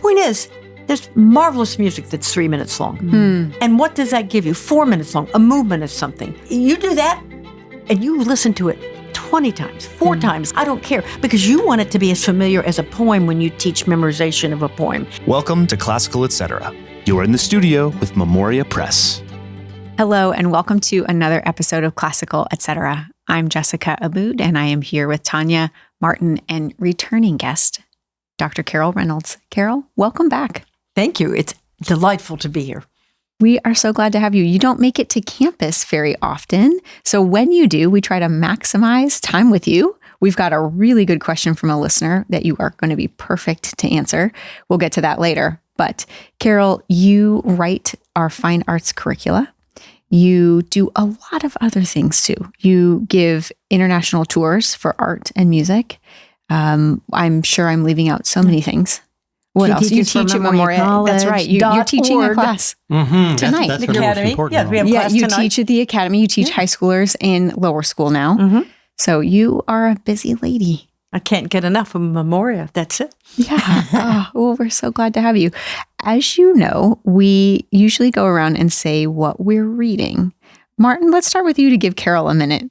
point is, there's marvelous music that's 3 minutes long. And what does that give you? 4 minutes long. A movement is something. You do that, and you listen to it 20 times, 4 times, I don't care, because you want it to be as familiar as a poem when you teach memorization of a poem. Welcome to Classical Etc. You are in the studio with Memoria Press. Hello, and welcome to another episode of Classical Etc. I'm Jessica Aboud, and I am here with Tanya Martin and returning guest, Dr. Carol Reynolds. Carol, welcome back. Thank you. It's delightful to be here. We are so glad to have you. You don't make it to campus very often. So when you do, we try to maximize time with you. We've got a really good question from a listener that you are going to be perfect to answer. We'll get to that later. But Carol, you write our fine arts curricula. You do a lot of other things too. You give international tours for art and music. I'm sure I'm leaving out so many things. What else? You teach at Memoria College. That's right. You're teaching a class tonight. That's the most important. Yeah, we have class you tonight. teach at the academy. You teach high schoolers in lower school now. So you are a busy lady. I can't get enough of Memoria. That's it. Yeah. Well, we're so glad to have you. As you know, we usually go around and say what we're reading. Martin, let's start with you to give Carol a minute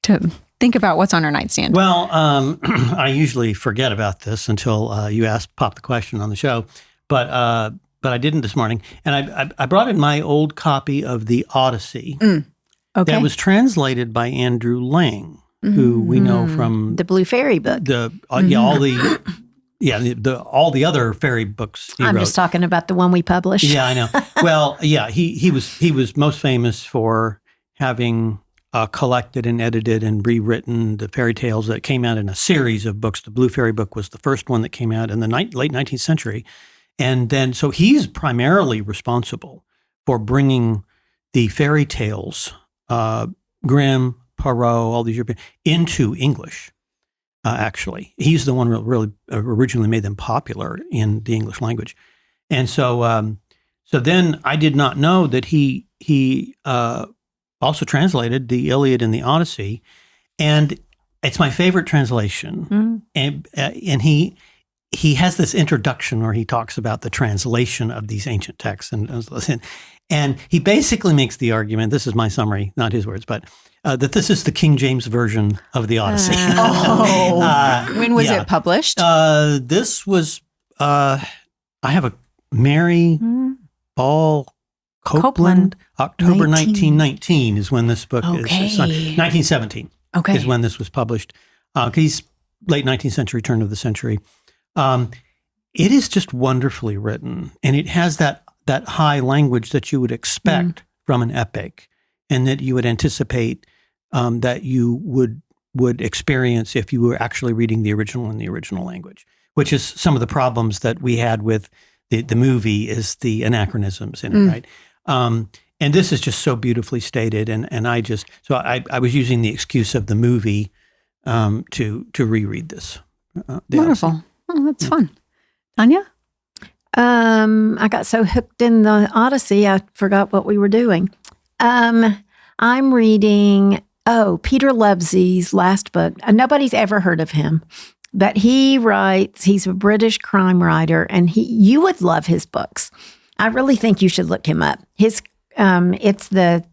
to think about what's on her nightstand. Well, I usually forget about this until you pop the question on the show, but I didn't this morning, and I brought in my old copy of the Odyssey. Okay. That was translated by Andrew Lang, who we know from The Blue Fairy book. all the other fairy books he I'm wrote. just talking about the one we published. Yeah, I know. Well, yeah, he was most famous for having collected and edited and rewritten the fairy tales that came out in a series of books. The Blue Fairy book was the first one that came out in the late 19th century. And then, so he's primarily responsible for bringing the fairy tales, Grimm, Perrault, all these European, into English, actually. He's the one who really originally made them popular in the English language. And so then I did not know that he also translated the Iliad and the Odyssey, and it's my favorite translation. And he has this introduction where he talks about the translation of these ancient texts, and he basically makes the argument. This is my summary, not his words, but that this is the King James version of the Odyssey. When was it published? This was I have a Mary Ball Copeland, October 1919 is when this book is. 1917 is when this was published. He's late 19th century, turn of the century. It is just wonderfully written, and it has that high language that you would expect from an epic, and that you would anticipate that you would experience if you were actually reading the original in the original language, which is some of the problems that we had with the movie is the anachronisms in it, right? And this is just so beautifully stated, and I was using the excuse of the movie to reread this. Wonderful. Oh, that's fun. Tanya? I got so hooked in the Odyssey, I forgot what we were doing. I'm reading, Peter Lovesey's last book. Nobody's ever heard of him, but he's a British crime writer, and you would love his books. I really think you should look him up. It's the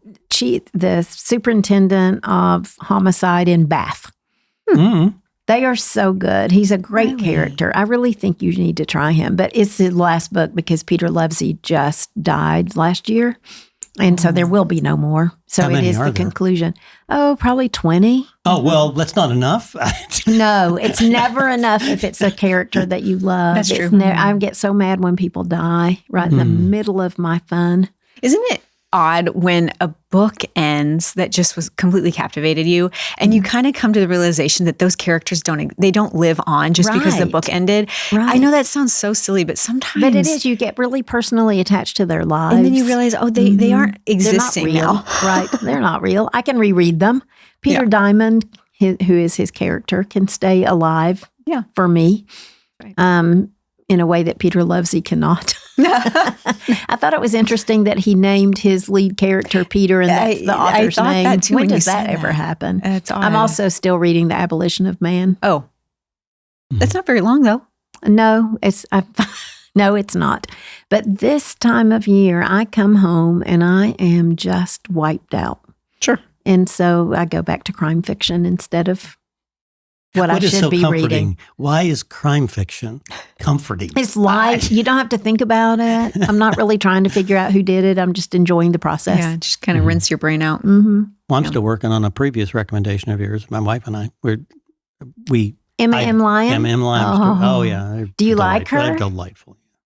superintendent of homicide in Bath. They are so good. He's a great character. I really think you need to try him. But it's his last book because Peter Lovesey just died last year. And so there will be no more. So How many it is are the there? conclusion. Oh, probably 20. Oh, well, that's not enough. No, it's never enough if it's a character that you love. That's true. I get so mad when people die right in the middle of my fun. Isn't it odd when a book ends that just was completely captivated you, and you kind of come to the realization that those characters don't live on just because the book ended? Right. I know that sounds so silly, but sometimes. But it is. You get really personally attached to their lives. And then you realize, they aren't existing They're not real. now. Right. They're not real. I can reread them. Peter Diamond, who is his character, can stay alive for me. Right. In a way that Peter Lovesey cannot. I thought it was interesting that he named his lead character Peter, and that's the author's name. That too, when does that ever happen? It's odd. I'm also still reading The Abolition of Man. Oh, that's not very long though. No, it's No, it's not. But this time of year, I come home and I am just wiped out. Sure. And so I go back to crime fiction instead of what I is should so be comforting? reading. Why is crime fiction comforting? It's light. You don't have to think about it. I'm not really trying to figure out who did it. I'm just enjoying the process. Yeah, just kind of rinse your brain out. Mm-hmm. Well, I'm still working on a previous recommendation of yours. My wife and I, we Emma M. Lyon? M. Lyon. Oh, yeah. Do you like her? They're delightful.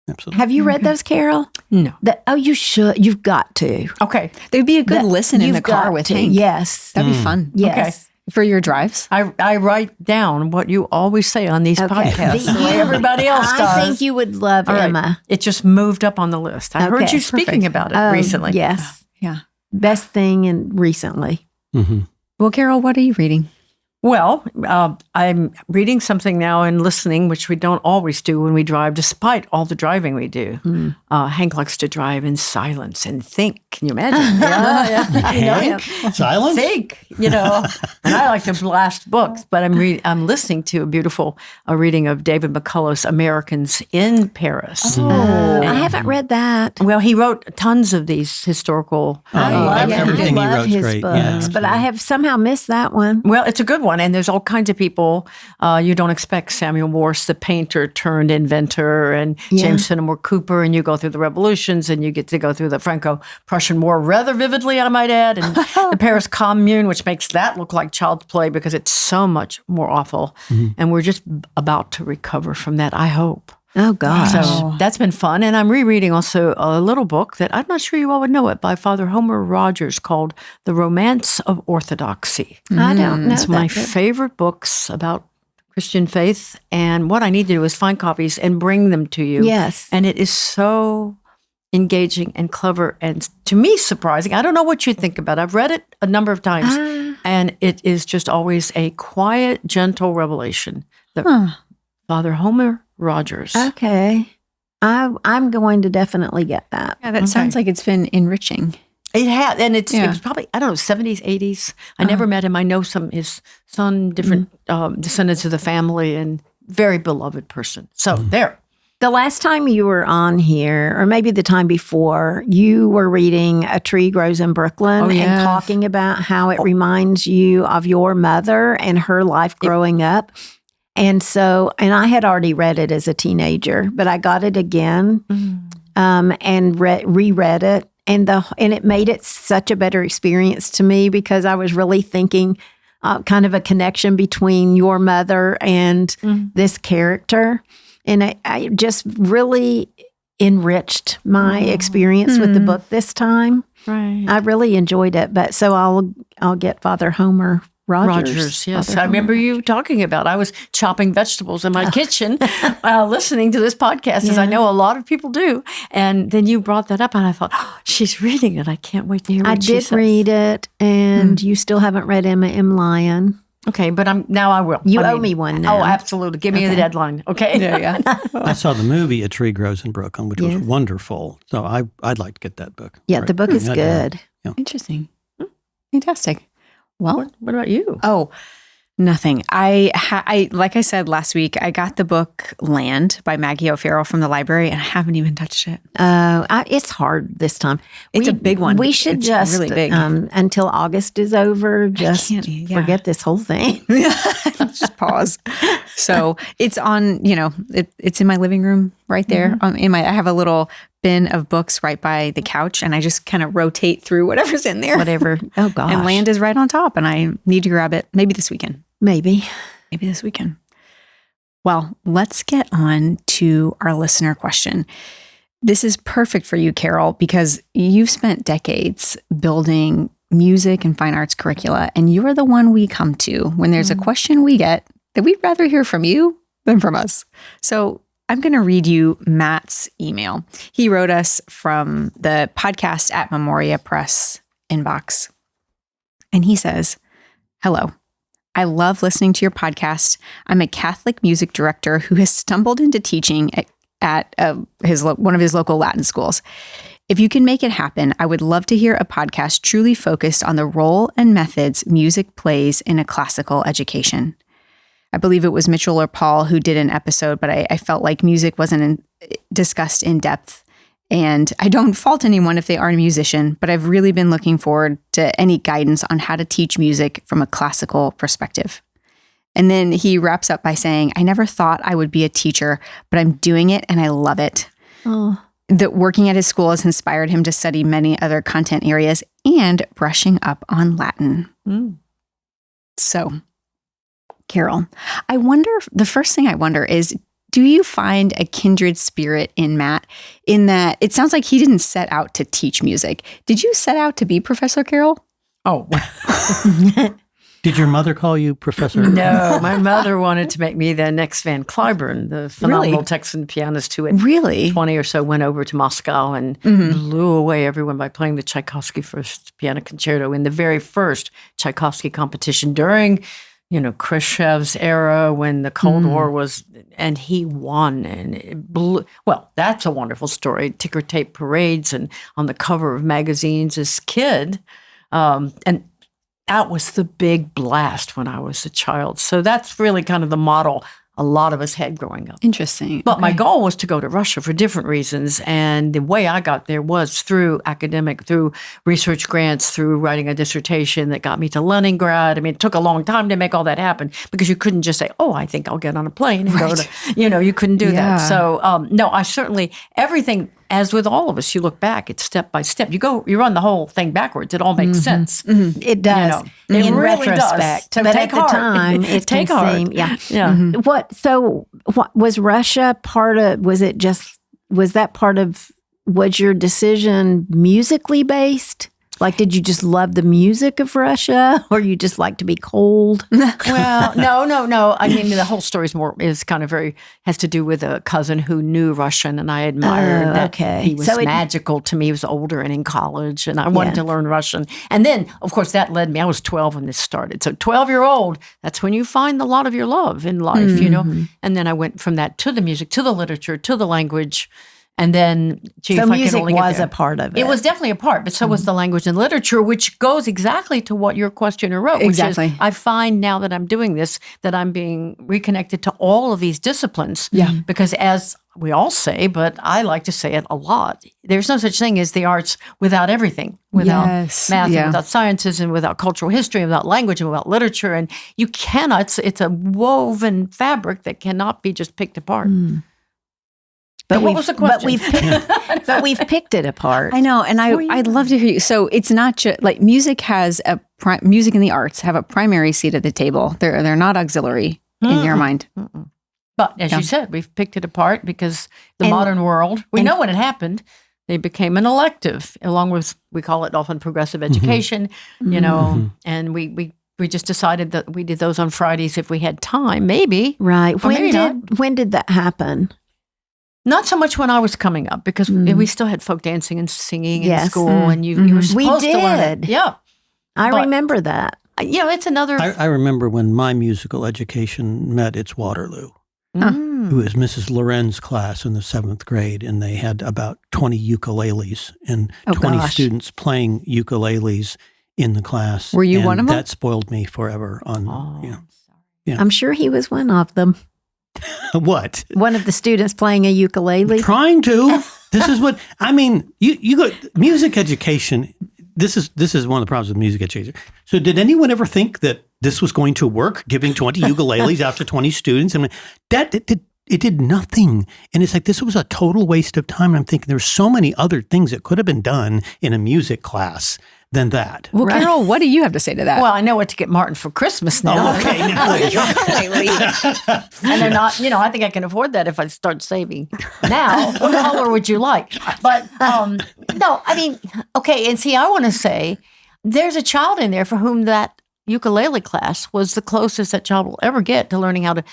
Absolutely. Have you read those, Carol? No. You should. You've got to. Okay. They'd be a good listen in You've the car got with to. Hank. Yes. That'd be fun. Yes. For your drives. I write down what you always say on these Okay. podcasts, the way everybody else does. I think you would love All right. Emma. It just moved up on the list. I heard Okay. you speaking about it recently. Yes. Yeah. Best thing recently. Mm-hmm. Well, Carol, what are you reading? Well, I'm reading something now and listening, which we don't always do when we drive, despite all the driving we do. Hank likes to drive in silence and think. Can you imagine? Yeah. You know, Hank? Silence? Think, and I like to blast books, but I'm listening to a beautiful reading of David McCullough's Americans in Paris. I haven't read that. Well, he wrote tons of these historical. I love everything he wrote's his great. books, Yeah, but I have somehow missed that one. Well, it's a good one, and there's all kinds of people you don't expect. Samuel Morse, the painter turned inventor, and James Fenimore Cooper, and you go through the revolutions, and you get to go through the Franco-Prussian War rather vividly, I might add, and the Paris Commune, which makes that look like child's play because it's so much more awful. And we're just about to recover from that, I hope. Oh, gosh. So that's been fun. And I'm rereading also a little book that I'm not sure you all would know it by Father Homer Rogers called The Romance of Orthodoxy. I don't know. It's my favorite books about Christian faith. And what I need to do is find copies and bring them to you. Yes. And it is so engaging and clever and to me surprising. I don't know what you think about it. I've read it a number of times. And it is just always a quiet, gentle revelation. Father Homer Rogers. Okay. I'm going to definitely get that. Yeah, that sounds like it's been enriching. It had, and it was probably, I don't know, 70s, 80s. I never met him. I know his son, different descendants of the family, and very beloved person. So there. The last time you were on here, or maybe the time before, you were reading A Tree Grows in Brooklyn and talking about how it reminds you of your mother and her life growing up. And I had already read it as a teenager, but I got it again and reread it. And it made it such a better experience to me because I was really thinking kind of a connection between your mother and this character. And I just really enriched my experience with the book this time. Right. I really enjoyed it. But so I'll get Father Homer Rogers. Yes. Father I remember you talking about, I was chopping vegetables in my kitchen listening to this podcast, as I know a lot of people do. And then you brought that up and I thought, she's reading it. I can't wait to hear what she says. I did read it, and you still haven't read Emma M. Lyon. Okay, but now I will. You owe me one now. Oh, absolutely. Give me the deadline. Okay. Yeah. I saw the movie A Tree Grows in Brooklyn, which was wonderful. So I'd like to get that book. Yeah, the book is good. Interesting. Fantastic. Well, What about you? oh, nothing. I like I said last week, I got the book Land by Maggie O'Farrell from the library, and I haven't even touched it. It's hard this time. It's a big one. We should It's just, really big. Until August is over, just forget this whole thing. Just pause. So it's on, it's in my living room right there. I have a little bin of books right by the couch, and I just kind of rotate through whatever's in there. Whatever. Oh, gosh. And Land is right on top, and I need to grab it maybe this weekend. Maybe this weekend. Well, let's get on to our listener question. This is perfect for you, Carol, because you've spent decades building music and fine arts curricula, and you're the one we come to when there's a question we get that we'd rather hear from you than from us. So I'm going to read you Matt's email. He wrote us from the podcast at Memoria Press inbox. And he says, "Hello. I love listening to your podcast. I'm a Catholic music director who has stumbled into teaching at one of his local Latin schools. If you can make it happen, I would love to hear a podcast truly focused on the role and methods music plays in a classical education. I believe it was Mitchell or Paul who did an episode, but I felt like music wasn't discussed in depth. And I don't fault anyone if they aren't a musician, but I've really been looking forward to any guidance on how to teach music from a classical perspective. And then he wraps up by saying, I never thought I would be a teacher, but I'm doing it and I love it. Oh. That working at his school has inspired him to study many other content areas and brushing up on Latin. So, Carol, the first thing I wonder is, do you find a kindred spirit in Matt in that it sounds like he didn't set out to teach music? Did you set out to be Professor Carol? Oh, Did your mother call you Professor? no. My mother wanted to make me the next Van Cliburn, the phenomenal Really? Texan pianist who at Really? 20 or so went over to Moscow and blew away everyone by playing the Tchaikovsky First Piano Concerto in the very first Tchaikovsky competition during, Khrushchev's era when the Cold War was, and he won, and it blew. Well, that's a wonderful story. Ticker tape parades and on the cover of magazines as kid, and that was the big blast when I was a child. So that's really kind of the model a lot of us had growing up. Interesting. But my goal was to go to Russia for different reasons. And the way I got there was through research grants, through writing a dissertation that got me to Leningrad. I mean, it took a long time to make all that happen because you couldn't just say, oh, I think I'll get on a plane and go to, you couldn't do that. So, no, I certainly, everything, as with all of us, you look back, it's step by step. You run the whole thing backwards. It all makes sense. It does. It in really retrospect. does. So but take at the heart. time, it Take can heart. seem, Yeah. What was Russia part of, was your decision musically based? Like, did you just love the music of Russia or you just like to be cold? Well, no. I mean, the whole story has to do with a cousin who knew Russian, and I admired that he was magical to me. He was older and in college, and I wanted to learn Russian. And then, of course, that led me. I was 12 when this started. So 12-year-old, that's when you find a lot of your love in life, And then I went from that to the music, to the literature, to the language. And then, so music was a part of it. It was definitely a part, but so was the language and literature, which goes exactly to what your questioner wrote. Exactly. Which is, I find now that I'm doing this, that I'm being reconnected to all of these disciplines. Yeah. Because as we all say, but I like to say it a lot, there's no such thing as the arts without everything, without math, and without sciences, and without cultural history, and without language, and without literature. And you cannot, it's a woven fabric that cannot be just picked apart. But what was the question? But we've picked it apart. I know, and I'd love to hear you. So it's not just like music music and the arts have a primary seat at the table. They're not auxiliary in your mind. But as you said, we've picked it apart because the modern world, we know when it happened. They became an elective, along with, we call it often progressive education, and we just decided that we did those on Fridays if we had time, maybe. Right. When did that happen? Not so much when I was coming up, because we still had folk dancing and singing in school, and you were supposed to learn it. Yeah. I remember that. It's another... I remember when my musical education met its Waterloo. It was Mrs. Loren's class in the 7th grade, and they had about 20 ukuleles and 20 students playing ukuleles in the class. Were you one of them? That spoiled me forever. I'm sure he was one of them. What? One of the students playing a ukulele? Trying to. This is what, I mean, you go, music education, this is one of the problems with music education. So did anyone ever think that this was going to work, giving 20 ukuleles out to 20 students? I mean, it did nothing. And it's like, this was a total waste of time. And I'm thinking there's so many other things that could have been done in a music class than that. Well, Carol, what do you have to say to that? Well, I know what to get Martin for Christmas now. Oh, okay. And they're not, I think I can afford that if I start saving. Now, what color would you like? But no, I mean, okay. And see, I want to say there's a child in there for whom that ukulele class was the closest that child will ever get to learning how to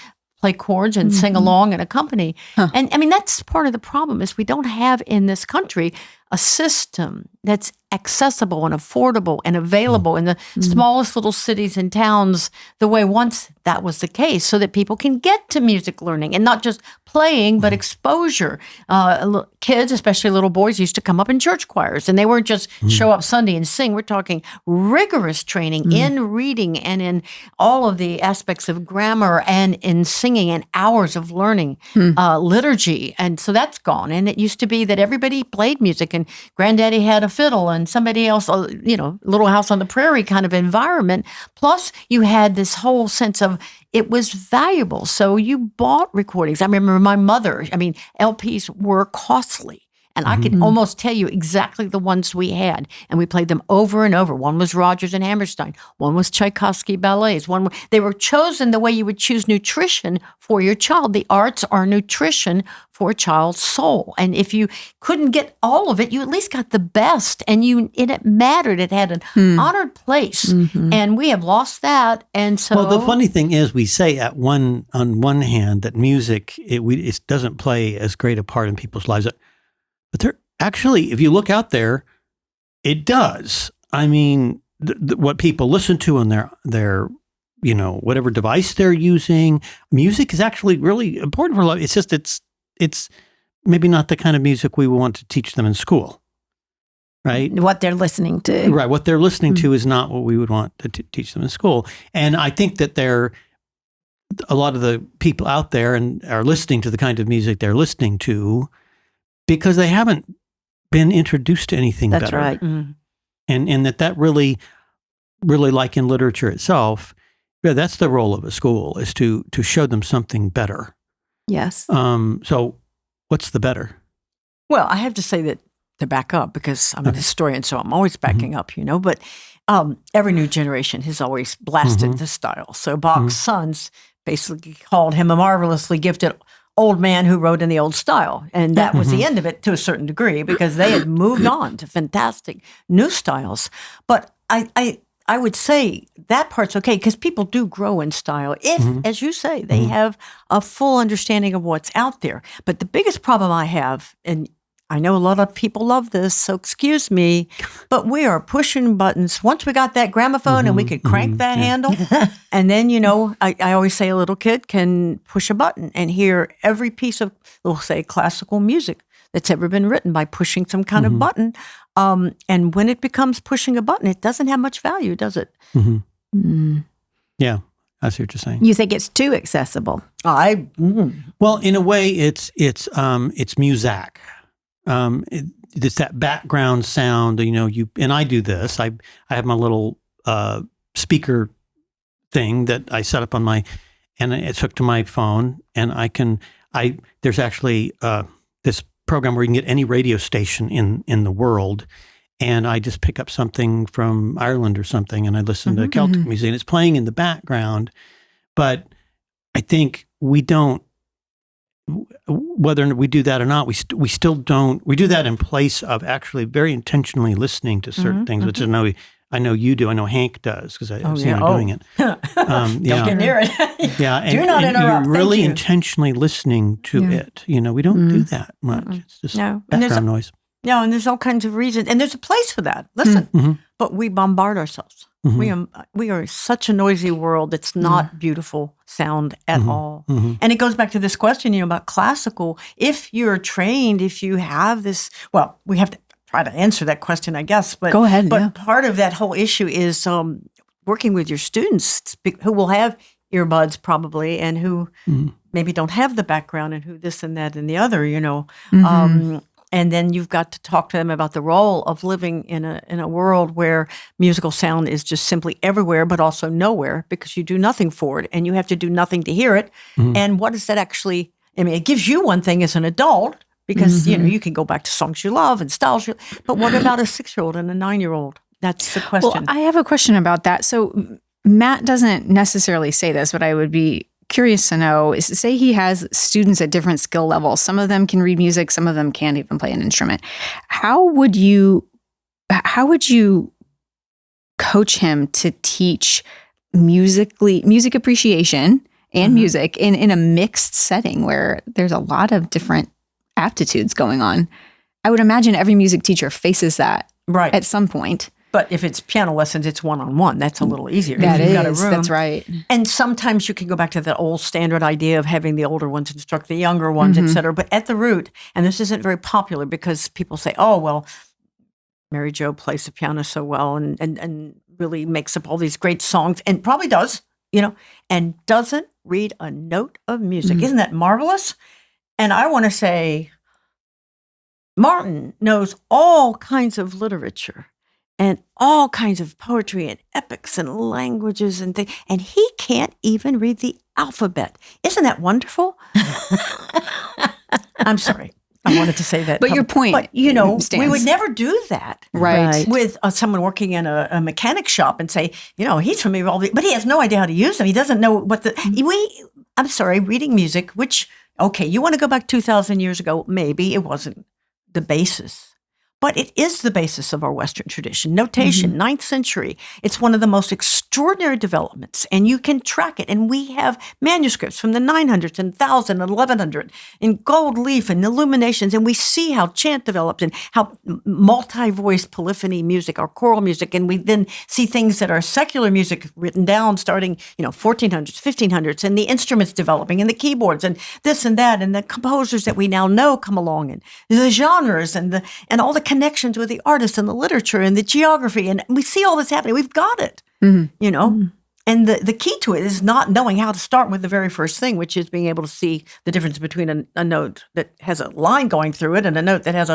play chords and sing along and accompany. And I mean, that's part of the problem is we don't have in this country a system that's accessible and affordable and available in the smallest little cities and towns the way once that was the case, so that people can get to music learning and not just playing, but exposure. Kids, especially little boys, used to come up in church choirs, and they weren't just show up Sunday and sing. We're talking rigorous training in reading and in all of the aspects of grammar and in singing and hours of learning liturgy. And so that's gone. And it used to be that everybody played music and granddaddy had a fiddle and somebody else, Little House on the Prairie kind of environment. Plus, you had this whole sense of it was valuable. So you bought recordings. I remember my mother, LPs were costly. And I could almost tell you exactly the ones we had. And we played them over and over. One was Rodgers and Hammerstein. One was Tchaikovsky ballets. They were chosen the way you would choose nutrition for your child. The arts are nutrition for a child's soul. And if you couldn't get all of it, you at least got the best. And it mattered. It had an honored place. And we have lost that. And so, well, the funny thing is, we say on one hand that music it doesn't play as great a part in people's lives. But there actually, if you look out there, it does. What people listen to on their whatever device they're using, music is actually really important for a lot. It's just it's maybe not the kind of music we want to teach them in school, right? What they're listening to, right? What they're listening to is not what we would want to teach them in school. And I think that a lot of the people out there and are listening to the kind of music they're listening to because they haven't been introduced to anything better. That's right. And that really, really, like in literature itself, that's the role of a school, is to show them something better. Yes. So what's the better? Well, I have to say that to back up, because I'm a historian, so I'm always backing up, but every new generation has always blasted the style. So Bach's sons basically called him a marvelously gifted old man who wrote in the old style. And that was the end of it to a certain degree, because they had moved on to fantastic new styles. But I would say that part's okay, because people do grow in style if, as you say, they have a full understanding of what's out there. But the biggest problem I have, and I know a lot of people love this, so excuse me, but we are pushing buttons. Once we got that gramophone and we could crank that handle, and then, I always say a little kid can push a button and hear every piece of, we'll say, classical music that's ever been written by pushing some kind of button. And when it becomes pushing a button, it doesn't have much value, does it? Yeah, I see what you're saying. You think it's too accessible? Well, in a way, it's music. It's that background sound, and I do this. I have my little speaker thing that I set up and it's hooked to my phone, and there's actually this program where you can get any radio station in the world, and I just pick up something from Ireland or something, and I listen to Celtic music, and it's playing in the background. But I think we don't, whether we do that or not, we still don't. We do that in place of actually very intentionally listening to certain things, which I know you do. I know Hank does, because I've seen him doing it. Don't get near it. Yeah, do not interrupt. You're really Thank you. intentionally listening to it. We don't do that much. It's just background noise. No, and there's all kinds of reasons, and there's a place for that. Listen, but we bombard ourselves. We are such a noisy world. It's not beautiful sound at all. And it goes back to this question, about classical. If you're trained, if you have this, well, we have to try to answer that question, I guess. But go ahead. But part of that whole issue is working with your students who will have earbuds probably, and who maybe don't have the background, and who this and that and the other, And then you've got to talk to them about the role of living in a world where musical sound is just simply everywhere, but also nowhere, because you do nothing for it, and you have to do nothing to hear it. And what does that actually? It gives you one thing as an adult, because you can go back to songs you love and styles you. But what about a 6-year-old and a 9-year-old? That's the question. Well, I have a question about that. So Matt doesn't necessarily say this, but I would be curious to know, is to say he has students at different skill levels. Some of them can read music, some of them can't even play an instrument. How would you coach him to teach music appreciation and music in a mixed setting where there's a lot of different aptitudes going on? I would imagine every music teacher faces that Right. at some point. But if it's piano lessons, it's one-on-one. That's a little easier. That If you've got a is, room. that's right. And sometimes you can go back to that old standard idea of having the older ones instruct the younger ones, et cetera. But at the root, and this isn't very popular because people say, oh, well, Mary Jo plays the piano so well and really makes up all these great songs, and probably does, and doesn't read a note of music. Isn't that marvelous? And I want to say, Martin knows all kinds of literature and all kinds of poetry and epics and languages and things, and he can't even read the alphabet. Isn't that wonderful? I'm sorry. I wanted to say that. But your point But, we stands. would never do that. Right. With someone working in a mechanic shop and say, he's familiar with all the, but he has no idea how to use them. He doesn't know what I'm sorry, reading music, which, okay, you want to go back 2,000 years ago, maybe it wasn't the basis. But it is the basis of our Western tradition. Notation, 9th century. It's one of the most extraordinary developments, and you can track it. And we have manuscripts from the 900s and 1000 and 1100 in gold leaf and illuminations, and we see how chant developed and how multi-voice polyphony music, our choral music, and we then see things that are secular music written down starting, 1400s, 1500s, and the instruments developing, and the keyboards, and this and that, and the composers that we now know come along, and the genres, and all the connections with the artists and the literature and the geography. And we see all this happening. We've got it, And the key to it is not knowing how to start with the very first thing, which is being able to see the difference between a note that has a line going through it and a note that has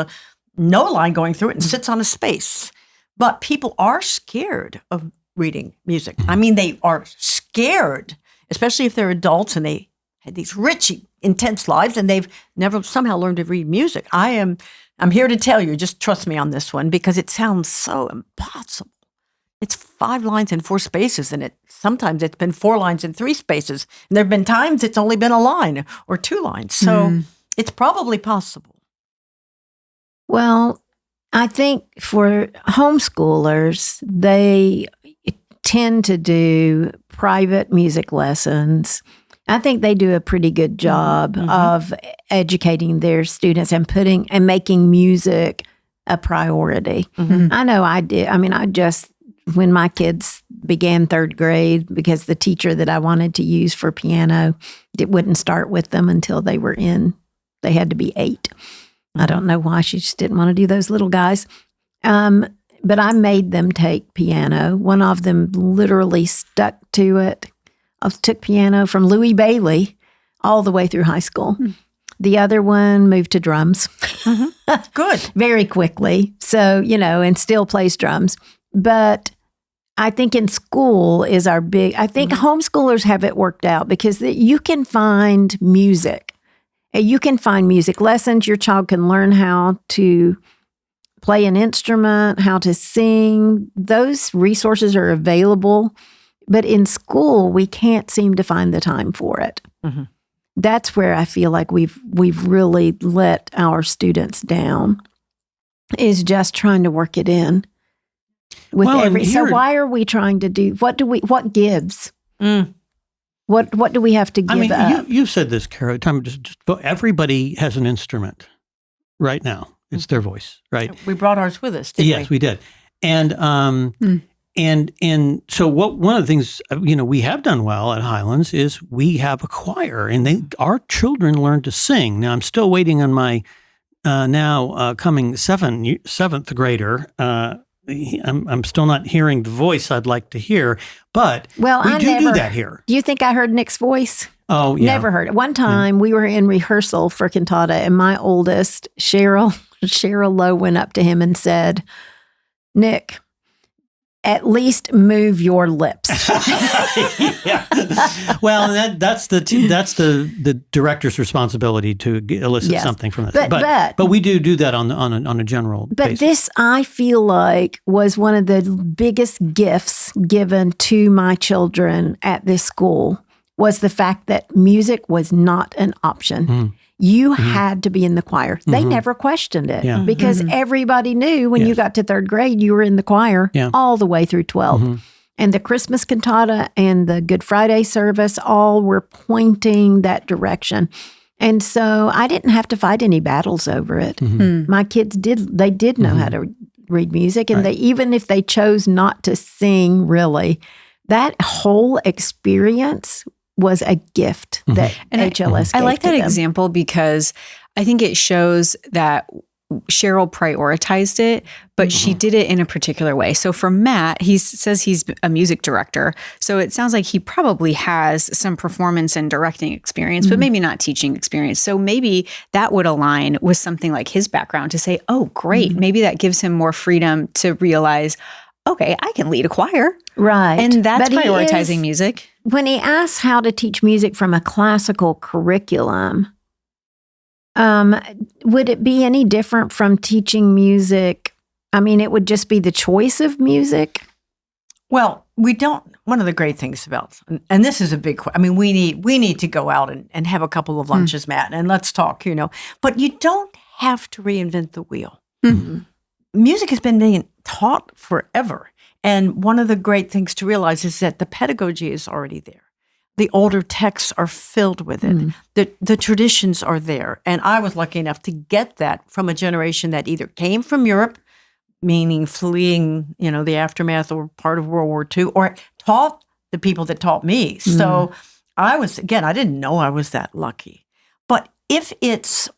no line going through it and sits on a space. But people are scared of reading music. I mean, they are scared, especially if they're adults and they had these rich, intense lives and they've never somehow learned to read music. I'm here to tell you, just trust me on this one, because it sounds so impossible. It's 5 lines in 4 spaces, and sometimes it's been 4 lines in 3 spaces. And there have been times it's only been a line or 2 lines. So it's probably possible. Well, I think for homeschoolers, they tend to do private music lessons. I think they do a pretty good job of educating their students and making music a priority. I know I did. I mean, when my kids began 3rd grade, because the teacher that I wanted to use for piano, it wouldn't start with them until they had to be 8. I don't know why. She just didn't want to do those little guys. But I made them take piano. One of them literally stuck to it. I took piano from Louis Bailey all the way through high school. The other one moved to drums. Good. Very quickly. So, and still plays drums. But I think in school is I think homeschoolers have it worked out because you can find music. You can find music lessons. Your child can learn how to play an instrument, how to sing. Those resources are available. But in school, we can't seem to find the time for it. That's where I feel like we've really let our students down, is just trying to work it in. So why are we trying to do, what gives? What do we have to give up? You said this, Kara, everybody has an instrument right now. It's their voice, right? We brought ours with us, didn't we? Yes, we did. And so one of the things, we have done well at Highlands is we have a choir, and our children learn to sing. Now, I'm still waiting on my coming 7th grader. I'm still not hearing the voice I'd like to hear, but we do that here. Do you think I heard Nick's voice? Oh, yeah. Never heard it. One time we were in rehearsal for cantata, and my oldest, Cheryl Lowe, went up to him and said, "Nick, at least move your lips." Yeah. Well, that's the director's responsibility to elicit something from that. But we do that on a general basis. But this, I feel like, was one of the biggest gifts given to my children at this school, was the fact that music was not an option. You had to be in the choir. They never questioned it because everybody knew when you got to 3rd grade, you were in the choir all the way through 12th. And the Christmas cantata and the Good Friday service all were pointing that direction. And so I didn't have to fight any battles over it. Mm-hmm. My kids did know how to read music. And Right. they, even if they chose not to sing, really, that whole experience was a gift that And HLS I gave like to that them. example because I think it shows that Cheryl prioritized it, but she did it in a particular way. So for Matt, he says he's a music director. So it sounds like he probably has some performance and directing experience, but maybe not teaching experience. So maybe that would align with something like his background to say, oh, great. Maybe that gives him more freedom to realize, okay, I can lead a choir. Right. And that's But he prioritizing is- music. When he asks how to teach music from a classical curriculum, would it be any different from teaching music? I mean, it would just be the choice of music. Well, we don't. One of the great things about, and this is a big. I mean, we need to go out and have a couple of lunches, Matt, and let's talk. But you don't have to reinvent the wheel. Music has been being taught forever, and one of the great things to realize is that the pedagogy is already there. The older texts are filled with it. The traditions are there, and I was lucky enough to get that from a generation that either came from Europe, meaning fleeing, the aftermath or part of World War II, or taught the people that taught me. So I didn't know I was that lucky. But if it's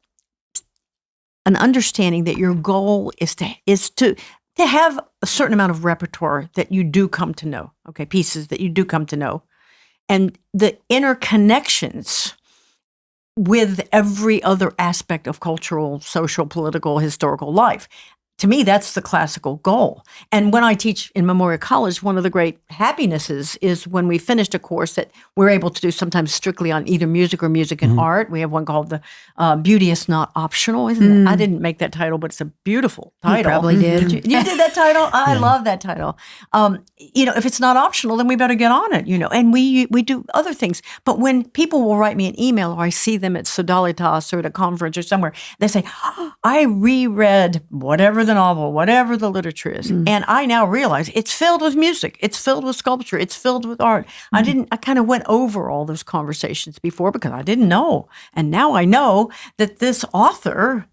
an understanding that your goal is to have a certain amount of repertoire that you do come to know, pieces that you do come to know, and the interconnections with every other aspect of cultural, social, political, historical life. To me, that's the classical goal. And when I teach in Memorial College, one of the great happinesses is when we finished a course that we're able to do sometimes strictly on either music or music and art. We have one called the Beauty is Not Optional, isn't it? I didn't make that title, but it's a beautiful title. You probably did. You did that title? I love that title. If it's not optional, then we better get on it, and we do other things. But when people will write me an email or I see them at Sodalitas or at a conference or somewhere, they say, I reread whatever the novel, whatever the literature is. And I now realize it's filled with music. It's filled with sculpture. It's filled with art. I kind of went over all those conversations before because I didn't know. And now I know that this author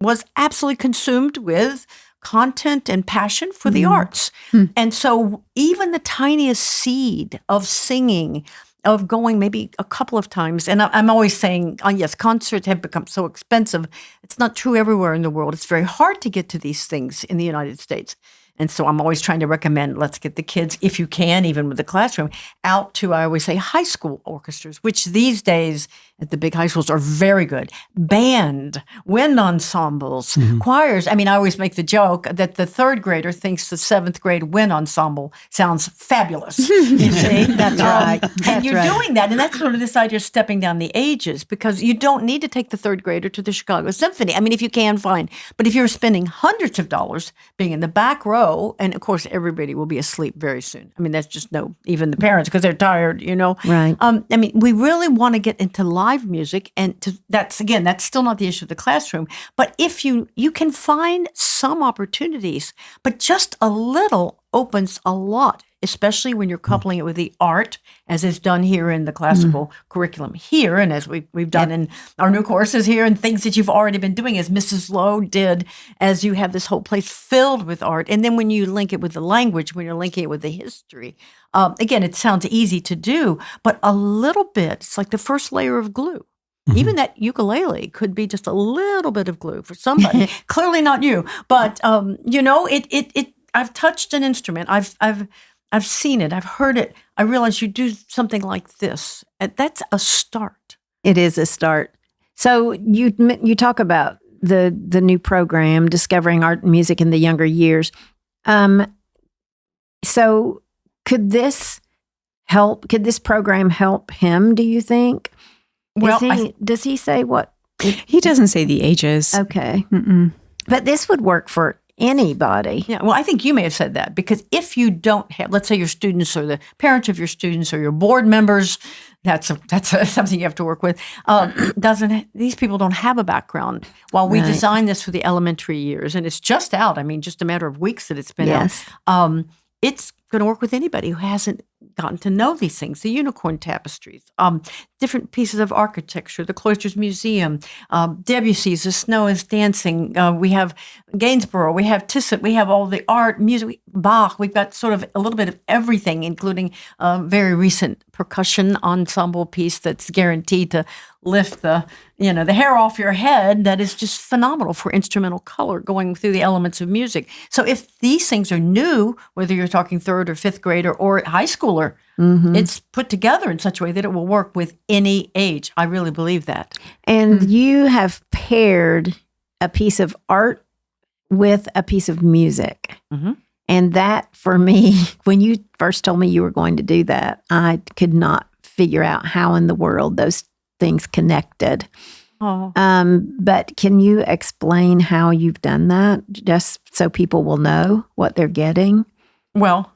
was absolutely consumed with content and passion for the arts. And so even the tiniest seed of singing, of going maybe a couple of times. And I'm always saying, yes, concerts have become so expensive. It's not true everywhere in the world. It's very hard to get to these things in the United States. And so I'm always trying to recommend, let's get the kids, if you can, even with the classroom, out to, I always say, high school orchestras, which these days at the big high schools are very good. Band, wind ensembles, choirs. I mean, I always make the joke that the third grader thinks the seventh grade wind ensemble sounds fabulous. You see? That's right. And you're doing that. And that's sort of this idea of stepping down the ages, because you don't need to take the third grader to the Chicago Symphony. I mean, if you can, fine. But if you're spending hundreds of dollars being in the back row, and of course, everybody will be asleep very soon. I mean, that's just even the parents, because they're tired, Right. I mean, we really want to get into live music, and that's still not the issue of the classroom. But if you can find some opportunities, but just a little opens a lot, especially when you're coupling it with the art, as is done here in the classical curriculum here, and as we've done in our new courses here, and things that you've already been doing, as Mrs. Lowe did, as you have this whole place filled with art. And then when you link it with the language, when you're linking it with the history, again, it sounds easy to do, but a little bit, it's like the first layer of glue. Even that ukulele could be just a little bit of glue for somebody. Clearly not you, but I've touched an instrument. I've seen it. I've heard it. I realize you do something like this. That's a start. It is a start. So you talk about the new program, Discovering Art and Music in the Younger Years. So could this program help him, do you think? Well, Does he say what? He doesn't say the ages. Okay. Mm-mm. But this would work for anybody. Yeah, well, I think you may have said that, because if you don't have, let's say your students or the parents of your students or your board members, that's something you have to work with. These people don't have a background. While we designed this for the elementary years, and it's just out. I mean, just a matter of weeks that it's been out. It's going to work with anybody who hasn't gotten to know these things. The unicorn tapestries, different pieces of architecture, the Cloisters Museum, Debussy's The Snow is Dancing. We have Gainsborough, we have Tissot, we have all the art, music, Bach. We've got sort of a little bit of everything, including a very recent percussion ensemble piece that's guaranteed to lift the hair off your head. That is just phenomenal for instrumental color going through the elements of music. So if these things are new, whether you're talking third or fifth grader or high schooler, it's put together in such a way that it will work with any age. I really believe that. And you have paired a piece of art with a piece of music. And that, for me, when you first told me you were going to do that, I could not figure out how in the world those things connected. But can you explain how you've done that, just so people will know what they're getting? Well,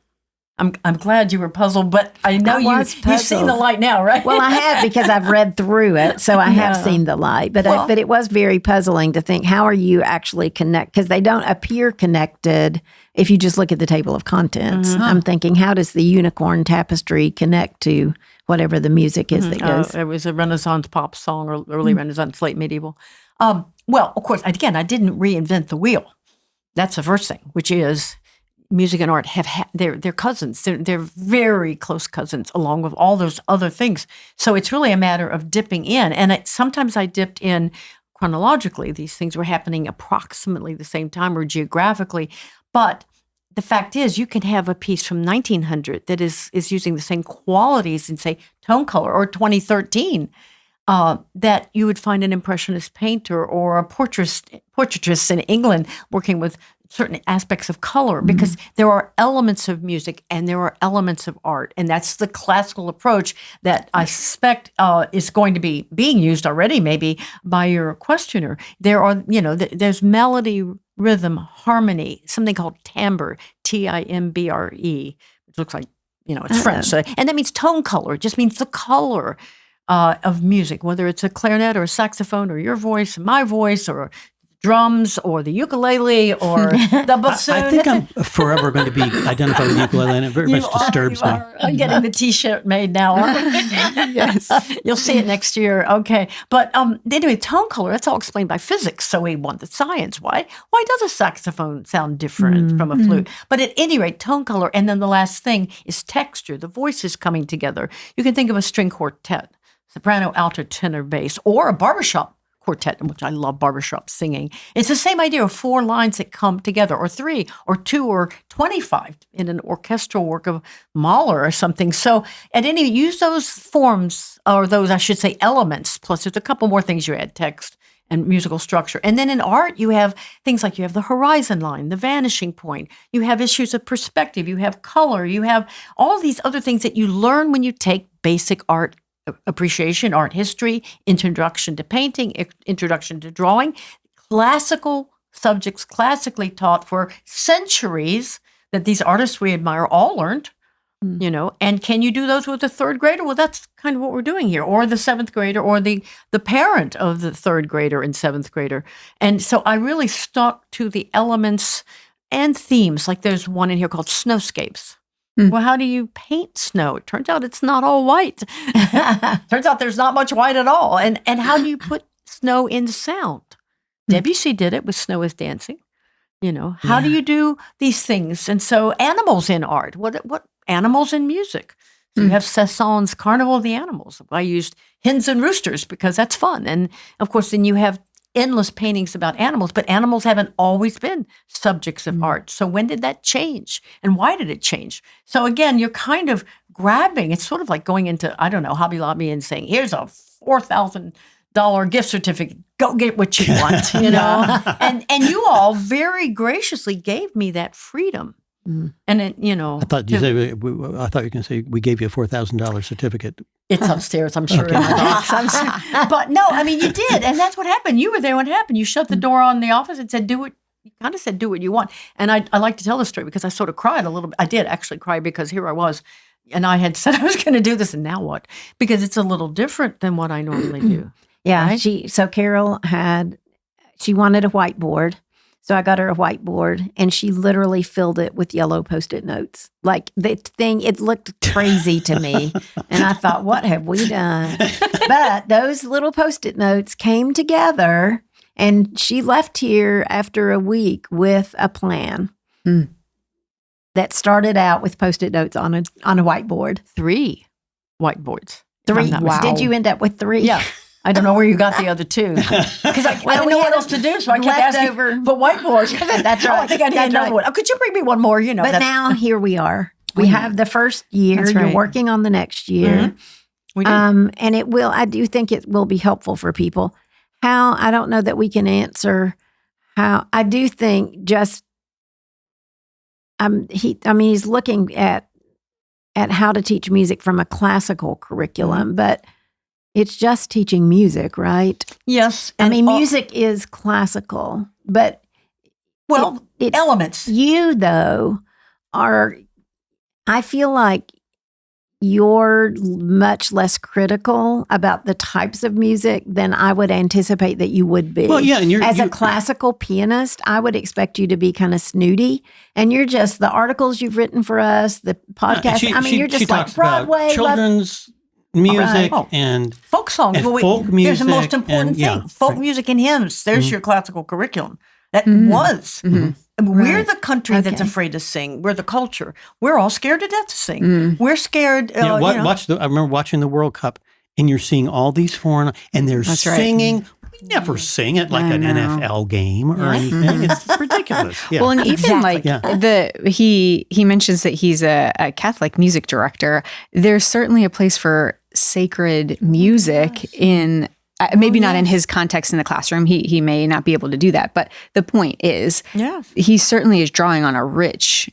I'm glad you were puzzled, but I know you've seen the light now, right? Well, I have, because I've read through it, so I have seen the light. But but it was very puzzling to think, how are you actually connect? Because they don't appear connected if you just look at the table of contents. I'm thinking, how does the unicorn tapestry connect to whatever the music is that goes? It was a Renaissance pop song, or early Renaissance, late medieval. Well, of course, again, I didn't reinvent the wheel. That's the first thing, which is music and art they're cousins. They're very close cousins, along with all those other things. So it's really a matter of dipping in. And sometimes I dipped in chronologically. These things were happening approximately the same time or geographically. But the fact is, you can have a piece from 1900 that is using the same qualities in, say, tone color, or 2013, that you would find an impressionist painter or a portraitist in England working with certain aspects of color, because there are elements of music and there are elements of art. And that's the classical approach that I suspect is going to be being used already, maybe, by your questioner. There are, there's melody, rhythm, harmony, something called timbre, Timbre, which looks like, it's French. So, and that means tone color. It just means the color of music, whether it's a clarinet or a saxophone or your voice, my voice, or drums, or the ukulele, or the bassoon. I think I'm forever going to be identified with ukulele, and it very much disturbs me. I'm getting the T-shirt made now. Yes. You'll see it next year. Okay. But anyway, tone color, that's all explained by physics. So we want the science. Why does a saxophone sound different from a flute? But at any rate, tone color. And then the last thing is texture, the voices coming together. You can think of a string quartet, soprano, alto, tenor, bass, or a barbershop quartet, which I love barbershop singing. It's the same idea of 4 lines that come together, or 3, or 2, or 25 in an orchestral work of Mahler or something. So use those forms, or those, I should say, elements, plus there's a couple more things you add, text and musical structure. And then in art, you have things like you have the horizon line, the vanishing point, you have issues of perspective, you have color, you have all these other things that you learn when you take basic art appreciation, art history, introduction to painting, introduction to drawing, classical subjects classically taught for centuries that these artists we admire all learned, and can you do those with a third grader? Well, that's kind of what we're doing here, or the 7th grader, or the parent of the 3rd grader and 7th grader. And so I really stuck to the elements and themes, like there's one in here called snowscapes. Well, how do you paint snow? It turns out it's not all white. Turns out there's not much white at all. And how do you put snow in sound? Debussy did it with Snow is Dancing. How do you do these things? And so animals in art, what animals in music? So you have Cézanne's Carnival of the Animals. I used hens and roosters because that's fun. And of course, then you have endless paintings about animals, but animals haven't always been subjects of art. So when did that change? And why did it change? So again, you're kind of grabbing, it's sort of like going into, Hobby Lobby and saying, here's a $4,000 gift certificate. Go get what you want, and you all very graciously gave me that freedom. And it, I thought you were going to say we gave you a $4,000 certificate. It's upstairs, I'm sure, in my box. But no, you did, and that's what happened. You were there when it happened. You shut the door on the office and said, do what you want. And I like to tell the story because I sort of cried a little bit. I did actually cry because here I was, and I had said I was going to do this, and now what? Because it's a little different than what I normally do. Yeah, right? Carol she wanted a whiteboard. So I got her a whiteboard, and she literally filled it with yellow Post-it notes. Like the thing, it looked crazy to me. And I thought, what have we done? But those little Post-it notes came together, and she left here after a week with a plan that started out with Post-it notes on a whiteboard. 3 whiteboards. 3. Wow. Did you end up with 3? Yeah. I don't know where you got the other 2. Because I didn't know what else to do, so I kept asking for whiteboards. That's right. I think I need another one. Oh, could you bring me one more? You know. But now here we are. We have the first year. That's You're right. working on the next year. We do. And it will, I do think it will be helpful for people. How, I don't know that we can answer how, I do think just, he's looking at how to teach music from a classical curriculum, but it's just teaching music, right? Yes. I mean, music is classical, but elements. You, though, I feel like you're much less critical about the types of music than I would anticipate that you would be. Well, yeah, and as a classical pianist, I would expect you to be kind of snooty, and you're just the articles you've written for us, the podcast. You're just like Broadway, children's music and folk songs. and folk music. There's the most important thing: folk music and hymns. There's your classical curriculum. That was. We're the country that's afraid to sing. We're the culture. We're all scared to death to sing. We're scared. I remember watching the World Cup, and you're seeing all these foreign, and they're singing. We never sing at like an NFL game or anything. It's ridiculous. Yeah. Well, and even he mentions that he's a Catholic music director. There's certainly a place for sacred music in. Maybe not in his context in the classroom. He may not be able to do that. But the point is, he certainly is drawing on a rich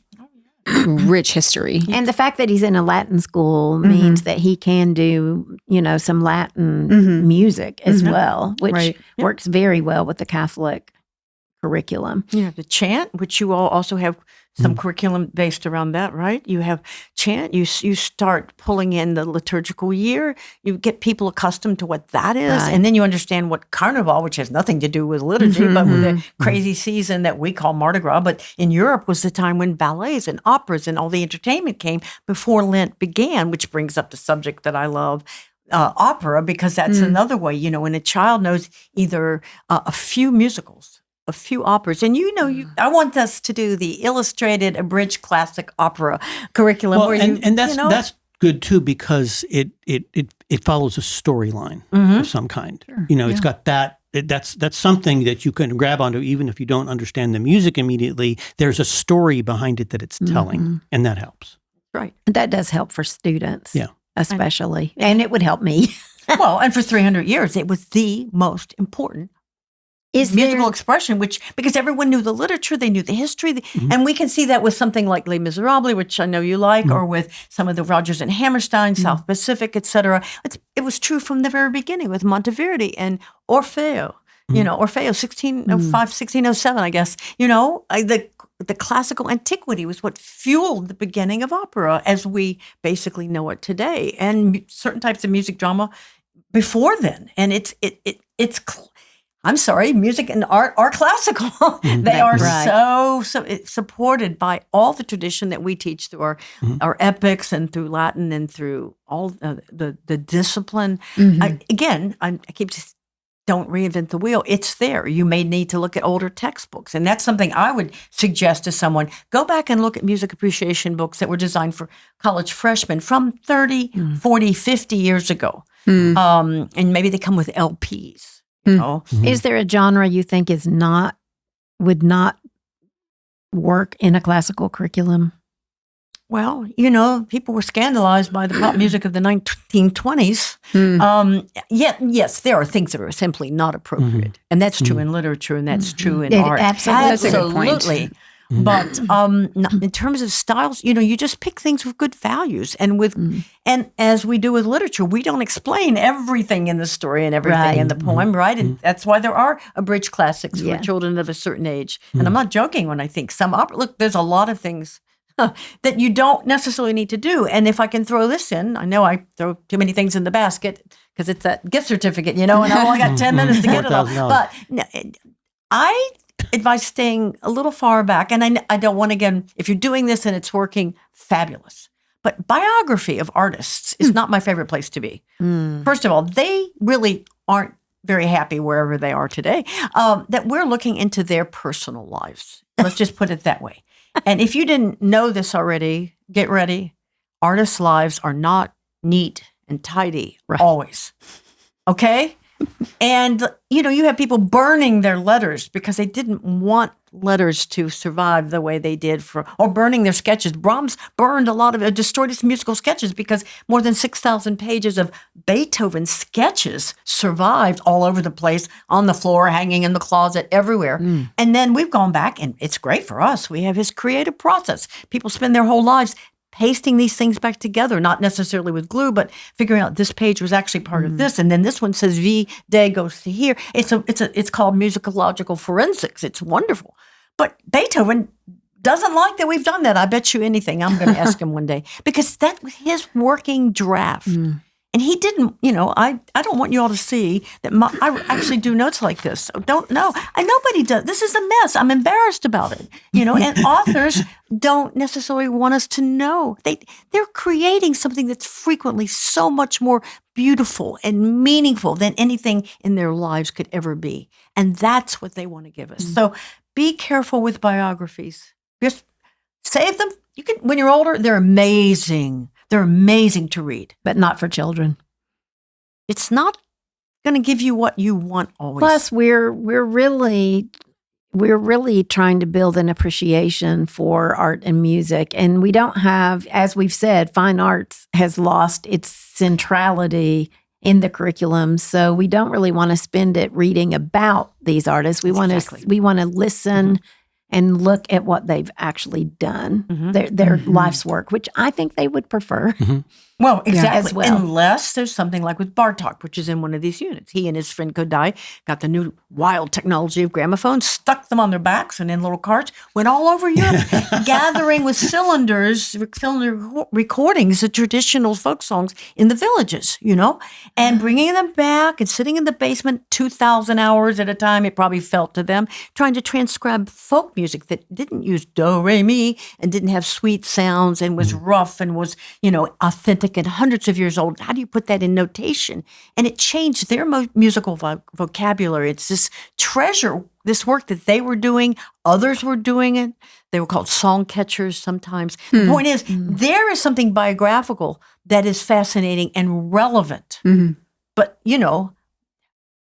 history. And the fact that he's in a Latin school means that he can do, some Latin music as well, which works very well with the Catholic curriculum. You have the chant, which you all also have some curriculum based around that, right? You have chant. You start pulling in the liturgical year. You get people accustomed to what that is, and then you understand what Carnival, which has nothing to do with liturgy, but with the crazy season that we call Mardi Gras. But in Europe was the time when ballets and operas and all the entertainment came before Lent began, which brings up the subject that I love. Opera, because that's another way, when a child knows either a few musicals, a few operas, and I want us to do the illustrated abridged classic opera curriculum. Well, and that's good too, because it follows a storyline of some kind. Sure. It's got that. That's something that you can grab onto, even if you don't understand the music immediately. There's a story behind it that it's telling, and that helps. Right, that does help for students. Yeah. Especially. And it would help me. Well, and for 300 years, it was the most important musical expression, because everyone knew the literature, they knew the history, and we can see that with something like Les Miserables, which I know you like, or with some of the Rodgers and Hammerstein, South Pacific, etc. It was true from the very beginning with Monteverdi and Orfeo. Orfeo, 1605, 1607, I guess. The classical antiquity was what fueled the beginning of opera as we basically know it today, and certain types of music drama before then. And I'm sorry, music and art are classical. They are so it's supported by all the tradition that we teach through our epics and through Latin and through all the discipline. I keep just don't reinvent the wheel. It's there. You may need to look at older textbooks. And that's something I would suggest to someone. Go back and look at music appreciation books that were designed for college freshmen from 30, 40, 50 years ago. And maybe they come with LPs. Is there a genre you think would not work in a classical curriculum? Well, people were scandalized by the pop music of the 1920s. Yes, there are things that are simply not appropriate. And that's true in literature, and that's true in art. Absolutely. That's a good point. But in terms of styles, you just pick things with good values. And and as we do with literature, we don't explain everything in the story and everything in the poem, right? And that's why there are abridged classics for children of a certain age. And I'm not joking when I think some opera. Look, there's a lot of things that you don't necessarily need to do. And if I can throw this in, I know I throw too many things in the basket because it's that gift certificate, and I only got 10 minutes to get it all. But I advise staying a little far back. And I don't want, again, if you're doing this and it's working, fabulous. But biography of artists is not my favorite place to be. First of all, they really aren't very happy wherever they are today, that we're looking into their personal lives. Let's just put it that way. And if you didn't know this already, get ready. Artists' lives are not neat and tidy always. Okay? And, you have people burning their letters because they didn't want letters to survive the way they did or burning their sketches. Brahms burned destroyed his musical sketches because more than 6,000 pages of Beethoven sketches survived all over the place, on the floor, hanging in the closet, everywhere. And then we've gone back, and it's great for us. We have his creative process. People spend their whole lives pasting these things back together, not necessarily with glue, but figuring out this page was actually part of this, and then this one says V day goes to here. It's called musicological forensics. It's wonderful. But Beethoven doesn't like that we've done that. I bet you anything. I'm going to ask him one day, because that was his working draft. And he didn't, I don't want you all to see that I actually do notes like this. So nobody does. This is a mess. I'm embarrassed about it, and authors don't necessarily want us to know. They're creating something that's frequently so much more beautiful and meaningful than anything in their lives could ever be. And that's what they want to give us. So be careful with biographies. Just save them. You can, when you're older, they're amazing. They're amazing to read. But not for children. It's not going to give you what you want always. Plus, we're really trying to build an appreciation for art and music. And we don't have, as we've said, fine arts has lost its centrality in the curriculum. So we don't really want to spend it reading about these artists. We want to listen and look at what they've actually done, their life's work, which I think they would prefer. Well, exactly. As well. Unless there's something like with Bartok, which is in one of these units. He and his friend Kodai got the new wild technology of gramophones, stuck them on their backs and in little carts, went all over Europe, gathering with cylinder recordings of traditional folk songs in the villages, and bringing them back and sitting in the basement 2,000 hours at a time, it probably felt to them, trying to transcribe folk music that didn't use do, re, mi, and didn't have sweet sounds and was rough and was, authentic and hundreds of years old. How do you put that in notation? And it changed their musical vocabulary. It's this treasure, this work that they were doing, others were doing it. They were called song catchers sometimes. The point is, there is something biographical that is fascinating and relevant. But,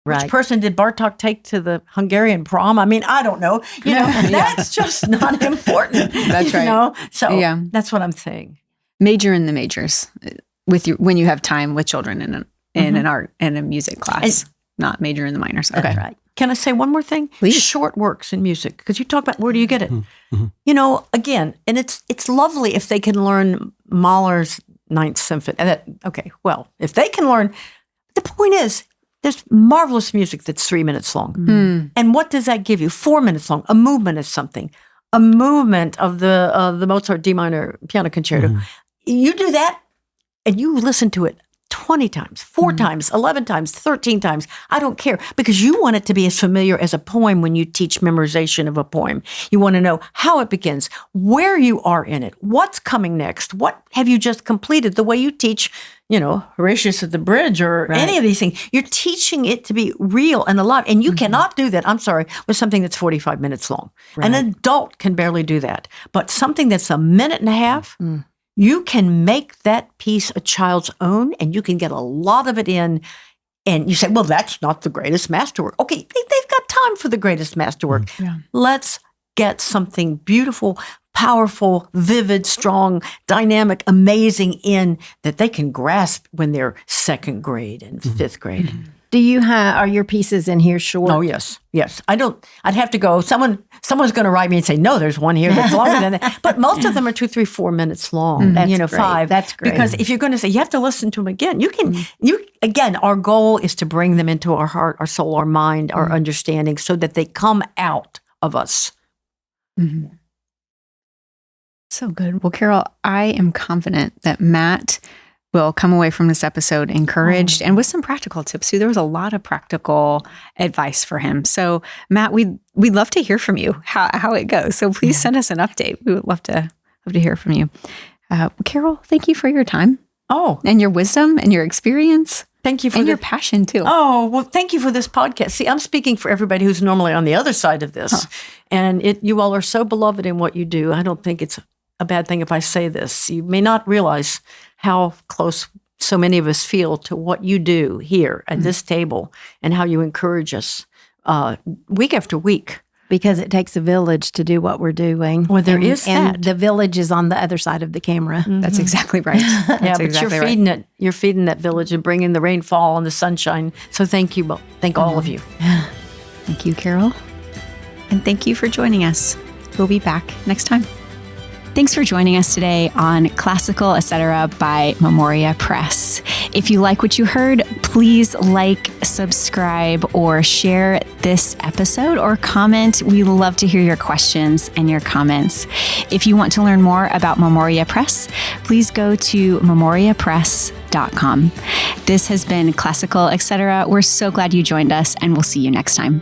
which person did Bartok take to the Hungarian prom? I mean, I don't know. That's just not important. That's right. So that's what I'm saying. Major in the majors when you have time with children in an art and a music class, not major in the minors. Okay. Right. Can I say one more thing? Please. Short works in music, because you talk about where do you get it? Again, and it's lovely if they can learn Mahler's Ninth Symphony. If they can learn, the point is, there's marvelous music that's 3 minutes long. And what does that give you? 4 minutes long. A movement is something. A movement of the Mozart D minor piano concerto. You do that, and you listen to it 20 times, 4 times, 11 times, 13 times. I don't care, because you want it to be as familiar as a poem when you teach memorization of a poem. You want to know how it begins, where you are in it, what's coming next, what have you just completed, the way you teach, Horatius at the Bridge or any of these things. You're teaching it to be real and alive. And you cannot do that, with something that's 45 minutes long. Right. An adult can barely do that. But something that's a minute and a half, you can make that piece a child's own, and you can get a lot of it in. And you say, well, that's not the greatest masterwork. Okay, they've got time for the greatest masterwork. Let's get something beautiful, powerful, vivid, strong, dynamic, amazing in that they can grasp when they're second grade and fifth grade. Are your pieces in here short? Oh, yes. I'd have to go. Someone's going to write me and say, no, there's one here that's longer than that. But most of them are 2, 3, 4 minutes long. That's great. 5. That's great. Because if you're going to say, you have to listen to them again. Again, our goal is to bring them into our heart, our soul, our mind, our understanding, so that they come out of us. So good. Well, Carol, I am confident that Matt will come away from this episode encouraged and with some practical tips too. There was a lot of practical advice for him. So Matt, we'd love to hear from you how it goes. So please send us an update. We would love to hear from you. Carol, thank you for your time. Oh, and your wisdom and your experience. Thank you for your passion too. Oh, well, thank you for this podcast. See, I'm speaking for everybody who's normally on the other side of this. And you all are so beloved in what you do. I don't think it's a bad thing if I say this. You may not realize how close so many of us feel to what you do here at this table and how you encourage us week after week. Because it takes a village to do what we're doing. Well, there is that. And the village is on the other side of the camera. Mm-hmm. That's exactly right. But you're feeding it. You're feeding that village and bringing the rainfall and the sunshine. So thank you. Thank all of you. Thank you, Carol. And thank you for joining us. We'll be back next time. Thanks for joining us today on Classical Etc. by Memoria Press. If you like what you heard, please like, subscribe, or share this episode or comment. We love to hear your questions and your comments. If you want to learn more about Memoria Press, please go to memoriapress.com. This has been Classical Etc. We're so glad you joined us, and we'll see you next time.